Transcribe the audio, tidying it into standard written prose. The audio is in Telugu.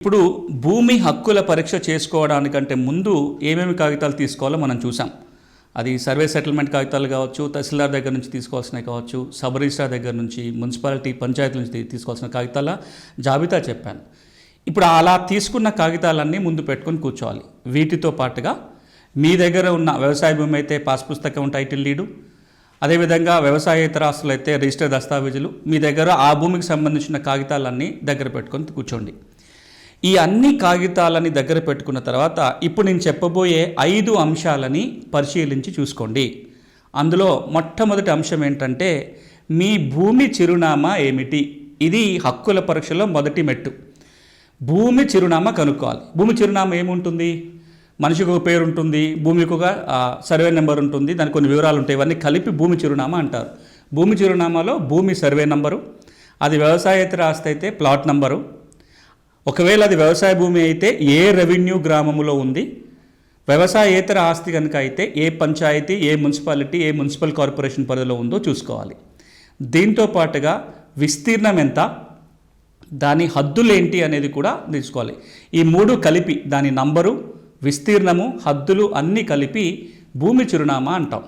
ఇప్పుడు భూమి హక్కుల పరీక్ష చేసుకోవడానికంటే ముందు ఏమేమి కాగితాలు తీసుకోవాలో మనం చూసాం. అది సర్వే సెటిల్మెంట్ కాగితాలు కావచ్చు, తహసీల్దార్ దగ్గర నుంచి తీసుకోవాల్సినవి కావచ్చు, సబ్ రిజిస్ట్రార్ దగ్గర నుంచి, మున్సిపాలిటీ పంచాయతీ నుంచి తీసుకోవాల్సిన కాగితాల జాబితా చెప్పాను. ఇప్పుడు అలా తీసుకున్న కాగితాలన్నీ ముందు పెట్టుకొని కూర్చోవాలి. వీటితో పాటుగా మీ దగ్గర ఉన్న వ్యవసాయ భూమి అయితే పాస్ పుస్తకం, టైటిల్ డీడు, అదేవిధంగా వ్యవసాయేతర ఆస్తులు అయితే రిజిస్టర్ దస్తావేజులు, మీ దగ్గర ఆ భూమికి సంబంధించిన కాగితాలన్నీ దగ్గర పెట్టుకొని కూర్చోండి. ఈ అన్ని కాగితాలని దగ్గర పెట్టుకున్న తర్వాత ఇప్పుడు నేను చెప్పబోయే 5 అంశాలని పరిశీలించి చూసుకోండి. అందులో మొట్టమొదటి అంశం ఏంటంటే మీ భూమి చిరునామా ఏమిటి. ఇది హక్కుల పరీక్షలో మొదటి మెట్టు. భూమి చిరునామా కనుక్కోవాలి. భూమి చిరునామా ఏముంటుంది? మనిషికి ఒక పేరు ఉంటుంది, భూమికి ఒక సర్వే నెంబర్ ఉంటుంది, దానికి కొన్ని వివరాలు ఉంటాయి. ఇవన్నీ కలిపి భూమి చిరునామా అంటారు. భూమి చిరునామాలో భూమి సర్వే నంబరు, అది వ్యవసాయేతర ఆస్తి అయితే ప్లాట్ నంబరు, ఒకవేళ అది వ్యవసాయ భూమి అయితే ఏ రెవెన్యూ గ్రామములో ఉంది, వ్యవసాయేతర ఆస్తి కనుక అయితే ఏ పంచాయతీ, ఏ మున్సిపాలిటీ, ఏ మున్సిపల్ కార్పొరేషన్ పరిధిలో ఉందో చూసుకోవాలి. దీంతో పాటుగా విస్తీర్ణం ఎంత, దాని హద్దులు ఏంటి అనేది కూడా తీసుకోవాలి. ఈ 3 కలిపి దాని నంబరు, విస్తీర్ణము, హద్దులు అన్నీ కలిపి భూమి చిరునామా అంటాం.